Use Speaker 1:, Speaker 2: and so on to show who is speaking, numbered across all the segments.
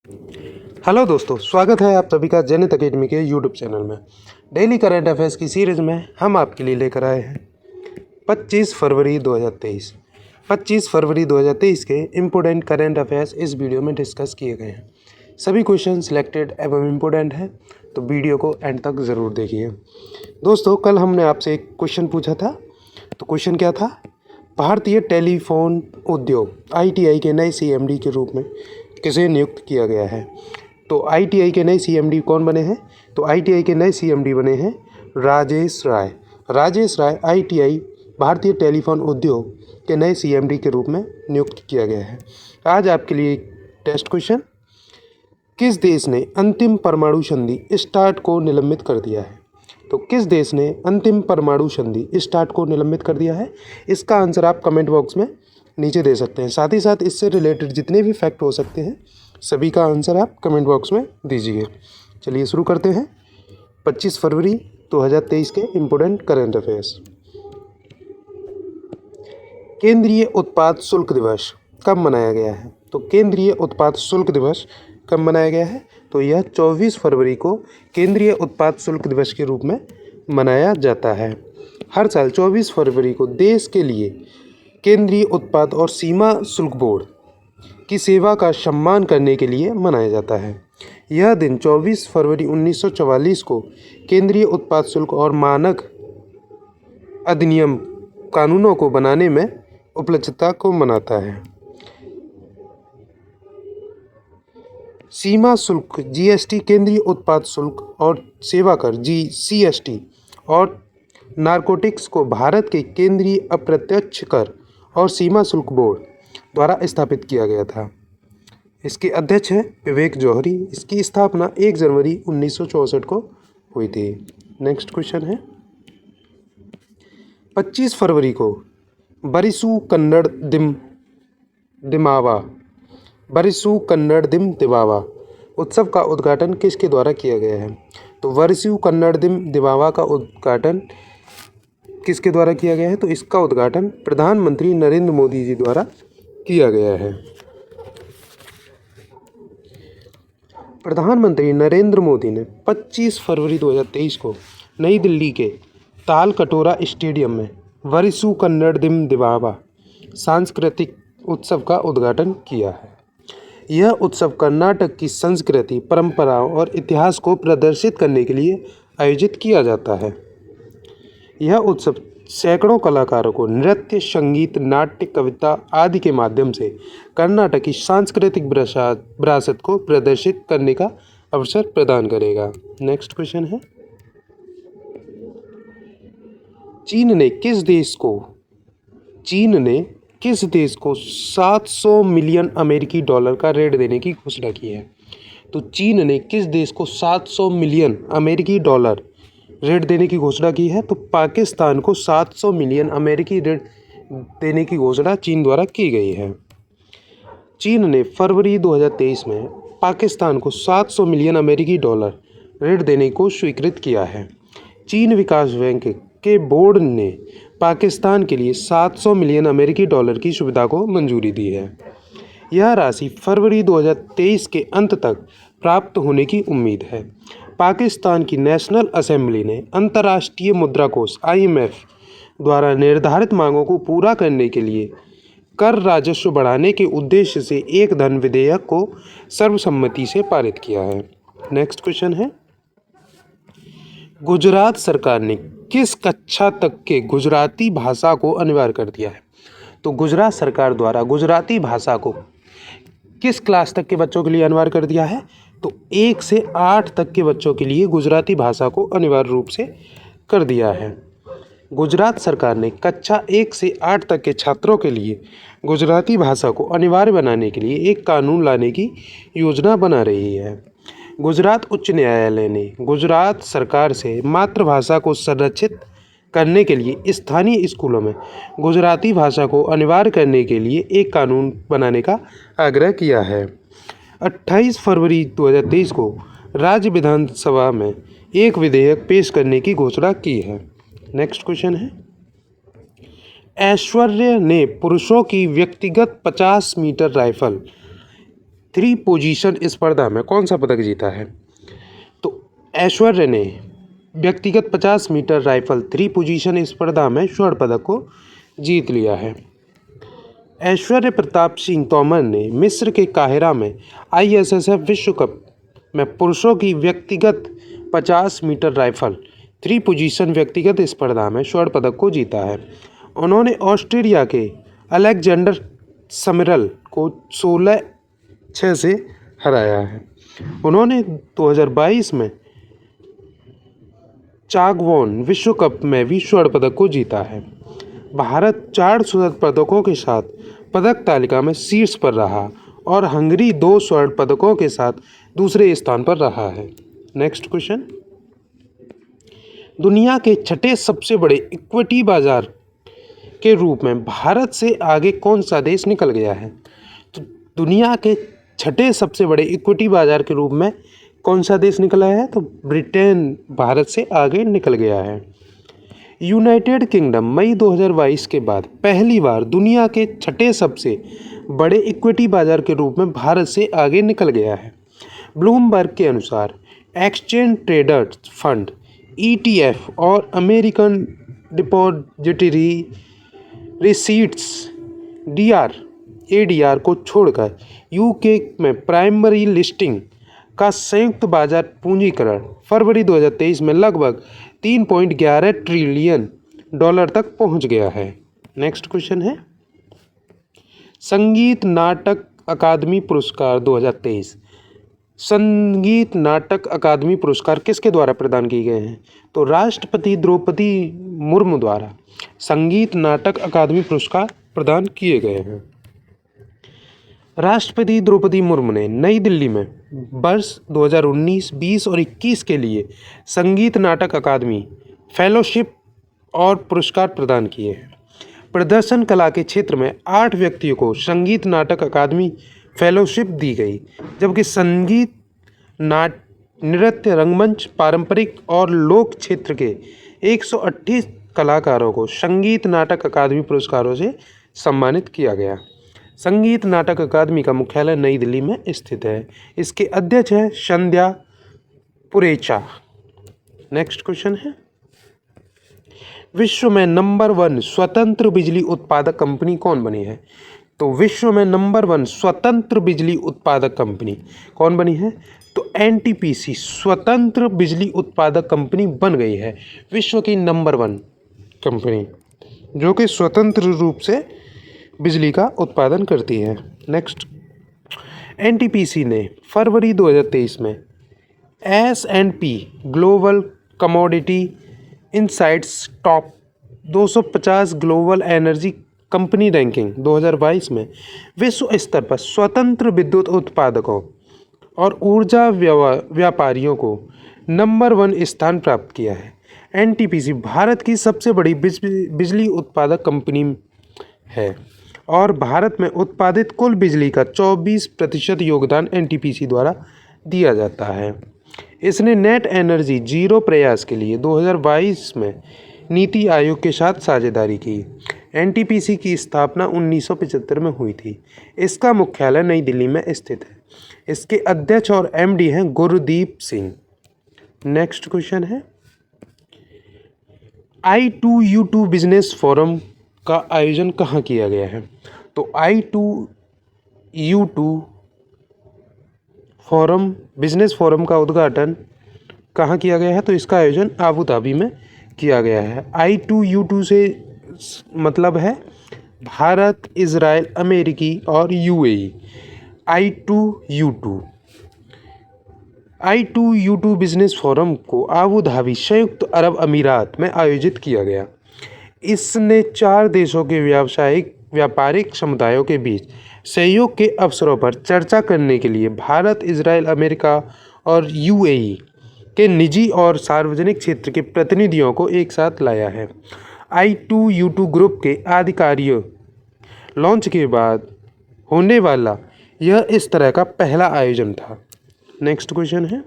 Speaker 1: Hello दोस्तों, स्वागत है आप सभी का जेनित अकेडमी के यूट्यूब चैनल में। डेली करंट अफेयर्स की सीरीज़ में हम आपके लिए लेकर आए हैं 25 फरवरी 2023। 25 फरवरी 2023 के इम्पोर्टेंट करंट अफेयर्स इस वीडियो में डिस्कस किए गए हैं। सभी क्वेश्चन सिलेक्टेड एवं इम्पोर्टेंट हैं, तो वीडियो को एंड तक ज़रूर देखिए। दोस्तों, कल हमने आपसे एक क्वेश्चन पूछा था, तो क्वेश्चन क्या था? भारतीय टेलीफोन उद्योग ITI के नए CMD के रूप में किसे नियुक्त किया गया है? तो ITI के नए CMD कौन बने हैं? तो ITI के नए CMD बने हैं राजेश राय। राजेश राय ITI भारतीय टेलीफोन उद्योग के नए CMD के रूप में नियुक्त किया गया है। आज आपके लिए टेस्ट क्वेश्चन, किस देश ने अंतिम परमाणु संधि स्टार्ट को निलंबित कर दिया है? तो किस देश ने अंतिम परमाणु संधि स्टार्ट को निलंबित कर दिया है? इसका आंसर आप कमेंट बॉक्स में नीचे दे सकते हैं। साथ ही साथ इससे रिलेटेड जितने भी फैक्ट हो सकते हैं, सभी का आंसर आप कमेंट बॉक्स में दीजिए। चलिए शुरू करते हैं 25 फरवरी 2023 के इम्पोर्टेंट करंट अफेयर्स। केंद्रीय उत्पाद शुल्क दिवस कब मनाया गया है? तो केंद्रीय उत्पाद शुल्क दिवस कब मनाया गया है? तो यह 24 फरवरी को केंद्रीय उत्पाद शुल्क दिवस के रूप में मनाया जाता है। हर साल 24 फरवरी को देश के लिए केंद्रीय उत्पाद और सीमा शुल्क बोर्ड की सेवा का सम्मान करने के लिए मनाया जाता है। यह दिन 24 फरवरी 1944 को केंद्रीय उत्पाद शुल्क और मानक अधिनियम कानूनों को बनाने में उपलब्धता को मनाता है। सीमा शुल्क GST, केंद्रीय उत्पाद शुल्क और सेवा कर CST और नारकोटिक्स को भारत के केंद्रीय अप्रत्यक्ष कर और सीमा शुल्क बोर्ड द्वारा स्थापित किया गया था। इसके अध्यक्ष हैं विवेक जौहरी। इसकी स्थापना 1 जनवरी 1964 को हुई थी। नेक्स्ट क्वेश्चन है, 25 फरवरी को बरिसु कन्नड़ दिम दिवावा उत्सव का उद्घाटन किसके द्वारा किया गया है? तो वरिसु कन्नड़ दिम दिवावा का उद्घाटन किसके द्वारा किया गया है? तो इसका उद्घाटन प्रधानमंत्री नरेंद्र मोदी जी द्वारा किया गया है। प्रधानमंत्री नरेंद्र मोदी ने 25 फरवरी 2023 को नई दिल्ली के ताल कटोरा स्टेडियम में वरिसु कन्नड़ दिम दिवावा सांस्कृतिक उत्सव का उद्घाटन किया है। यह उत्सव कर्नाटक की संस्कृति, परंपराओं और इतिहास को प्रदर्शित करने के लिए आयोजित किया जाता है। यह उत्सव सैकड़ों कलाकारों को नृत्य, संगीत, नाट्य, कविता आदि के माध्यम से कर्नाटक की सांस्कृतिक विरासत को प्रदर्शित करने का अवसर प्रदान करेगा। नेक्स्ट क्वेश्चन है, चीन ने किस देश को 700 मिलियन अमेरिकी डॉलर का ऋण देने की घोषणा की है? तो चीन ने किस देश को 700 मिलियन अमेरिकी डॉलर ऋण देने की घोषणा की है? तो पाकिस्तान को 700 मिलियन अमेरिकी ऋण देने की घोषणा चीन द्वारा की गई है। चीन ने फरवरी 2023 में पाकिस्तान को 700 मिलियन अमेरिकी डॉलर ऋण देने को स्वीकृत किया है। चीन विकास बैंक के बोर्ड ने पाकिस्तान के लिए 700 मिलियन अमेरिकी डॉलर की सुविधा को मंजूरी दी है। यह राशि फरवरी 2023 के अंत तक प्राप्त होने की उम्मीद है। पाकिस्तान की नेशनल असेंबली ने अंतर्राष्ट्रीय मुद्रा कोष IMF द्वारा निर्धारित मांगों को पूरा करने के लिए कर राजस्व बढ़ाने के उद्देश्य से एक धन विधेयक को सर्वसम्मति से पारित किया है। नेक्स्ट क्वेश्चन है, गुजरात सरकार ने किस कक्षा तक के गुजराती भाषा को अनिवार्य कर दिया है? तो गुजरात सरकार द्वारा गुजराती भाषा को किस क्लास तक के बच्चों के लिए अनिवार्य कर दिया है? तो 1 से 8 तक के बच्चों के लिए गुजराती भाषा को अनिवार्य रूप से कर दिया है। गुजरात सरकार ने कक्षा 1 से 8 तक के छात्रों के लिए गुजराती भाषा को अनिवार्य बनाने के लिए एक कानून लाने की योजना बना रही है। गुजरात उच्च न्यायालय ने गुजरात सरकार से मातृभाषा को संरक्षित करने के लिए स्थानीय स्कूलों में गुजराती भाषा को अनिवार्य करने के लिए एक कानून बनाने का आग्रह किया है। 28 फरवरी 2023 को राज्य विधानसभा में एक विधेयक पेश करने की घोषणा की है। नेक्स्ट क्वेश्चन है, ऐश्वर्या ने पुरुषों की व्यक्तिगत 50 मीटर राइफल 3 पोजीशन स्पर्धा में कौन सा पदक जीता है? तो ऐश्वर्या ने व्यक्तिगत 50 मीटर राइफल 3 पोजीशन स्पर्धा में स्वर्ण पदक को जीत लिया है। ऐश्वर्य प्रताप सिंह तोमर ने मिस्र के काहिरा में ISSF विश्व कप में पुरुषों की व्यक्तिगत 50 मीटर राइफल 3 पोजीशन व्यक्तिगत स्पर्धा में स्वर्ण पदक को जीता है। उन्होंने ऑस्ट्रेलिया के अलेक्जेंडर समरल को 16-6 से हराया है। उन्होंने 2022 में चांगवोन विश्व कप में भी स्वर्ण पदक को जीता है। भारत 4 स्वर्ण पदकों के साथ पदक तालिका में शीर्ष पर रहा और हंगरी 2 स्वर्ण पदकों के साथ दूसरे स्थान पर रहा है। नेक्स्ट क्वेश्चन, दुनिया के छठे सबसे बड़े इक्विटी बाजार के रूप में भारत से आगे कौन सा देश निकल गया है? तो दुनिया के छठे सबसे बड़े इक्विटी बाजार के रूप में कौन सा देश निकला है? तो ब्रिटेन भारत से आगे निकल गया है। यूनाइटेड किंगडम मई 2022 के बाद पहली बार दुनिया के छठे सबसे बड़े इक्विटी बाजार के रूप में भारत से आगे निकल गया है। ब्लूमबर्ग के अनुसार एक्सचेंज ट्रेडेड फंड ETF और अमेरिकन डिपॉजिटरी रिसीट्स ADR को छोड़कर UK में प्राइमरी लिस्टिंग का संयुक्त बाजार पूंजीकरण फरवरी 2023 में लगभग 3.11 ट्रिलियन डॉलर तक पहुंच गया है। नेक्स्ट क्वेश्चन है, संगीत नाटक अकादमी पुरस्कार 2023। संगीत नाटक अकादमी पुरस्कार किसके द्वारा प्रदान किए गए हैं? तो राष्ट्रपति द्रौपदी मुर्मू द्वारा संगीत नाटक अकादमी पुरस्कार प्रदान किए गए हैं। राष्ट्रपति द्रौपदी मुर्मू ने नई दिल्ली में वर्ष 2019, 20 और 21 के लिए संगीत नाटक अकादमी फेलोशिप और पुरस्कार प्रदान किए हैं। प्रदर्शन कला के क्षेत्र में 8 व्यक्तियों को संगीत नाटक अकादमी फेलोशिप दी गई, जबकि संगीत, नृत्य, रंगमंच, पारंपरिक और लोक क्षेत्र के 128 कलाकारों को संगीत नाटक अकादमी पुरस्कारों से सम्मानित किया गया। संगीत नाटक अकादमी का मुख्यालय नई दिल्ली में स्थित है। इसके अध्यक्ष हैं संध्या पुरेचा। नेक्स्ट क्वेश्चन है, विश्व में नंबर 1 स्वतंत्र बिजली उत्पादक कंपनी कौन बनी है? तो विश्व में नंबर 1 स्वतंत्र बिजली उत्पादक कंपनी कौन बनी है? तो NTPC स्वतंत्र बिजली उत्पादक कंपनी बन गई है, विश्व की नंबर 1 कंपनी जो कि स्वतंत्र रूप से बिजली का उत्पादन करती है। नेक्स्ट, NTPC ने फरवरी 2023 में S&P global commodity insights top 250 global energy company ranking 2022 में विश्व स्तर पर स्वतंत्र विद्युत उत्पादकों और ऊर्जा व्यापारियों को नंबर 1 स्थान प्राप्त किया है। NTPC भारत की सबसे बड़ी बिजली उत्पादक कंपनी है और भारत में उत्पादित कुल बिजली का 24% योगदान NTPC द्वारा दिया जाता है। इसने नेट एनर्जी जीरो प्रयास के लिए 2022 में नीति आयोग के साथ साझेदारी की। NTPC की स्थापना 1975 में हुई थी। इसका मुख्यालय नई दिल्ली में स्थित है। इसके अध्यक्ष और MD हैं गुरदीप सिंह। नेक्स्ट क्वेश्चन है, I2U2 बिजनेस फोरम का आयोजन कहाँ किया गया है? तो I2U2 फोरम बिजनेस फोरम का उद्घाटन कहाँ किया गया है? तो इसका आयोजन आबू धाबी में किया गया है। I2U2 से मतलब है भारत, इजराइल, अमेरिकी और UAE। I2U2 बिजनेस फोरम को आबू धाबी संयुक्त अरब अमीरात में आयोजित किया गया। इसने 4 देशों के व्यापारिक समुदायों के बीच सहयोग के अवसरों पर चर्चा करने के लिए भारत, इजराइल, अमेरिका और UAE के निजी और सार्वजनिक क्षेत्र के प्रतिनिधियों को एक साथ लाया है। I2U2 ग्रुप के आधिकारिक लॉन्च के बाद होने वाला यह इस तरह का पहला आयोजन था। नेक्स्ट क्वेश्चन है,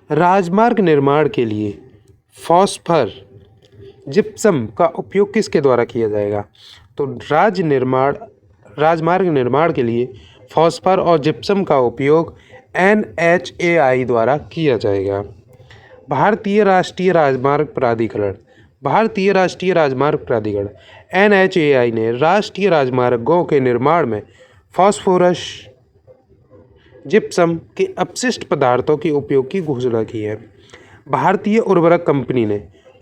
Speaker 1: राजमार्ग निर्माण के लिए फॉस्फर जिप्सम का उपयोग किसके द्वारा किया जाएगा? तो राजमार्ग निर्माण के लिए फॉस्फर और जिप्सम का उपयोग NHAI द्वारा किया जाएगा। भारतीय राष्ट्रीय राजमार्ग प्राधिकरण NHAI ने राष्ट्रीय राजमार्गों के निर्माण में फास्फोरस जिप्सम के अपशिष्ट पदार्थों के उपयोग की घोषणा की है। भारतीय उर्वरक कंपनी ने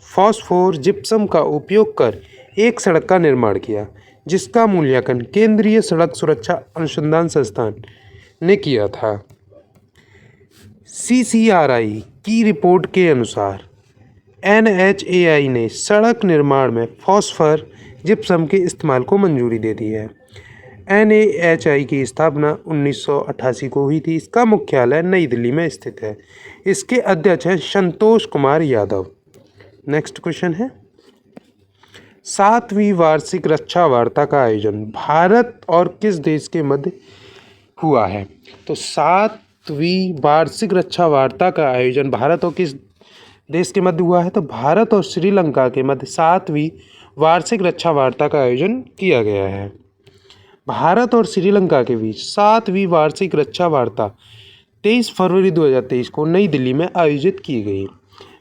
Speaker 1: फास्फोर जिप्सम का उपयोग कर एक सड़क का निर्माण किया, जिसका मूल्यांकन केंद्रीय सड़क सुरक्षा अनुसंधान संस्थान ने किया था। CCRI की रिपोर्ट के अनुसार NHAI ने सड़क निर्माण में फास्फोर जिप्सम के इस्तेमाल को मंजूरी दे दी है। NHAI की स्थापना 1988 को हुई थी। इसका मुख्यालय नई दिल्ली में स्थित है। इसके अध्यक्ष हैं संतोष कुमार यादव। नेक्स्ट क्वेश्चन है, 7वीं वार्षिक रक्षा वार्ता का आयोजन भारत और किस देश के मध्य हुआ है? तो 7वीं वार्षिक रक्षा वार्ता का आयोजन भारत और किस देश के मध्य हुआ है? तो भारत और श्रीलंका के मध्य 7वीं वार्षिक रक्षा वार्ता का आयोजन किया गया है। भारत और श्रीलंका के बीच 7वीं वार्षिक रक्षा वार्ता 23 फरवरी 2023 को नई दिल्ली में आयोजित की गई।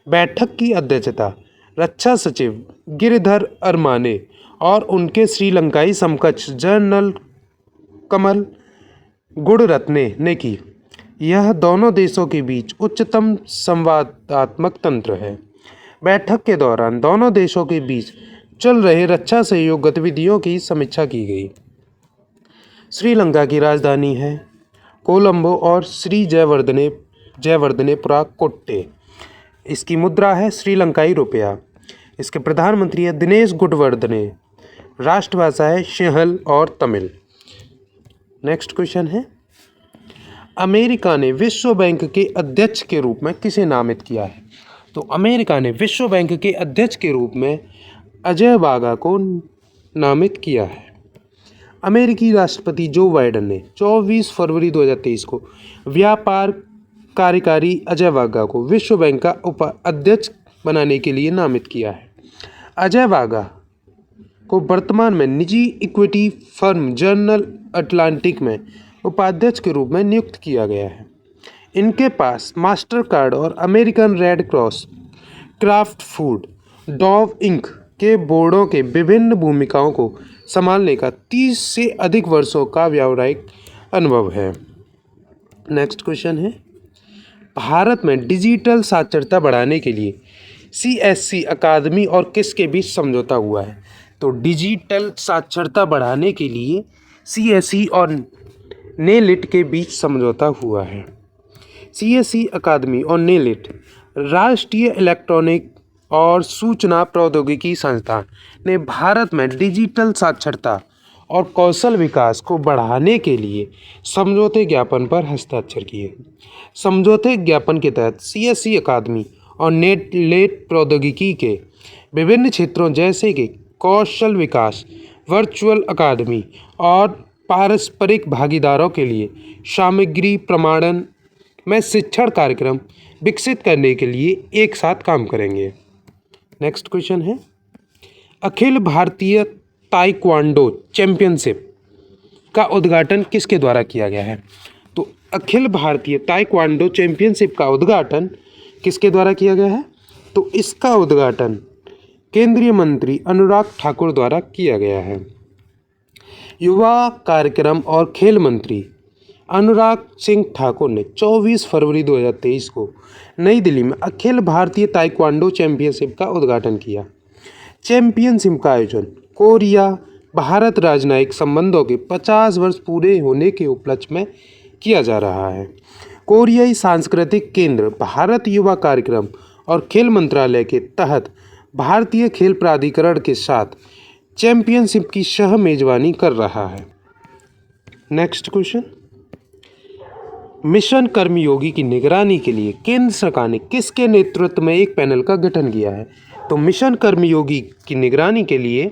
Speaker 1: बैठक की अध्यक्षता रक्षा सचिव गिरिधर अरमाने और उनके श्रीलंकाई समकक्ष जनरल कमल गुणरत्ने ने की। यह दोनों देशों के बीच उच्चतम संवादात्मक तंत्र है। बैठक के दौरान दोनों देशों के बीच चल रहे रक्षा सहयोग गतिविधियों की समीक्षा की गई। श्रीलंका की राजधानी है कोलंबो और श्री जयवर्धनेपुरा कोट्टे। इसकी मुद्रा है श्रीलंकाई रुपया। इसके प्रधानमंत्री है दिनेश गुणवर्धने। राष्ट्रभाषा है सिंहल और तमिल। नेक्स्ट क्वेश्चन है, अमेरिका ने विश्व बैंक के अध्यक्ष के रूप में किसे नामित किया है? तो अमेरिका ने विश्व बैंक के अध्यक्ष के रूप में अजय बागा को नामित किया है। अमेरिकी राष्ट्रपति जो बाइडेन ने 24 फरवरी 2023 को व्यापार कार्यकारी अजय बागा को विश्व बैंक का उपाध्यक्ष बनाने के लिए नामित किया है। अजय बागा को वर्तमान में निजी इक्विटी फर्म जनरल अटलांटिक में उपाध्यक्ष के रूप में नियुक्त किया गया है। इनके पास मास्टर कार्ड और American Red Cross, Kraft Food, Dow Inc के बोर्डों के विभिन्न भूमिकाओं को संभालने का 30 से अधिक वर्षों का व्यावसायिक अनुभव है। नेक्स्ट क्वेश्चन है, भारत में डिजिटल साक्षरता बढ़ाने के लिए CSC अकादमी और किसके बीच समझौता हुआ है? तो डिजिटल साक्षरता बढ़ाने के लिए CSC और नेलिट के बीच समझौता हुआ है। CSC अकादमी और नेलिट राष्ट्रीय इलेक्ट्रॉनिक और सूचना प्रौद्योगिकी संस्थान ने भारत में डिजिटल साक्षरता और कौशल विकास को बढ़ाने के लिए समझौते ज्ञापन पर हस्ताक्षर किए। समझौते ज्ञापन के तहत CSC अकादमी और नेलिट प्रौद्योगिकी के विभिन्न क्षेत्रों जैसे कि कौशल विकास, वर्चुअल अकादमी और पारस्परिक भागीदारों के लिए सामग्री प्रमाणन में शिक्षण कार्यक्रम विकसित करने के लिए एक साथ काम करेंगे। नेक्स्ट क्वेश्चन है, अखिल भारतीय ताइक्वांडो चैंपियनशिप का उद्घाटन किसके द्वारा किया गया है? तो अखिल भारतीय ताइक्वांडो चैंपियनशिप का उद्घाटन किसके द्वारा किया गया है? तो इसका उद्घाटन केंद्रीय मंत्री अनुराग ठाकुर द्वारा किया गया है। युवा कार्यक्रम और खेल मंत्री अनुराग सिंह ठाकुर ने 24 फरवरी 2023 को नई दिल्ली में अखिल भारतीय ताइक्वांडो चैंपियनशिप का उद्घाटन किया। चैंपियनशिप का आयोजन कोरिया भारत राजनयिक संबंधों के 50 वर्ष पूरे होने के उपलक्ष्य में किया जा रहा है। कोरियाई सांस्कृतिक केंद्र भारत युवा कार्यक्रम और खेल मंत्रालय के तहत भारतीय खेल प्राधिकरण के साथ चैंपियनशिप की सह मेजबानी कर रहा है। नेक्स्ट क्वेश्चन, मिशन कर्मयोगी की निगरानी के लिए केंद्र सरकार ने किसके नेतृत्व में एक पैनल का गठन किया है? तो मिशन कर्मयोगी की निगरानी के लिए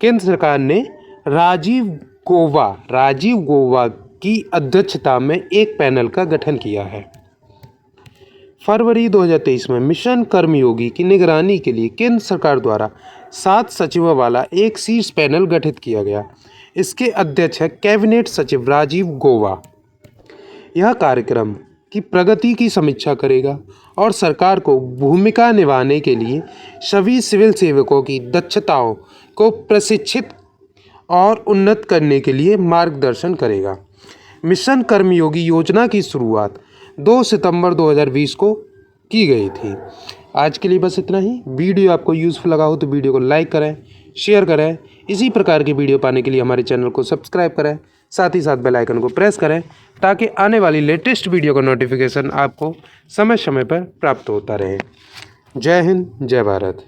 Speaker 1: केंद्र सरकार ने राजीव गौबा की अध्यक्षता में एक पैनल का गठन किया है। फरवरी 2023 में मिशन कर्मयोगी की निगरानी के लिए केंद्र सरकार द्वारा 7 सचिवों वाला एक शीर्ष पैनल गठित किया गया। इसके अध्यक्ष है कैबिनेट सचिव राजीव गौबा। यह कार्यक्रम की प्रगति की समीक्षा करेगा और सरकार को भूमिका निभाने के लिए सभी सिविल सेवकों की दक्षताओं को प्रशिक्षित और उन्नत करने के लिए मार्गदर्शन करेगा। मिशन कर्मयोगी योजना की शुरुआत 2 सितंबर 2020 को की गई थी। आज के लिए बस इतना ही। वीडियो आपको यूज़फुल लगा हो तो वीडियो को लाइक करें, शेयर करें। इसी प्रकार की वीडियो पाने के लिए हमारे चैनल को सब्सक्राइब करें, साथ ही साथ बेल आइकन को प्रेस करें ताकि आने वाली लेटेस्ट वीडियो का नोटिफिकेशन आपको समय समय पर प्राप्त होता रहे। जय हिंद, जय भारत।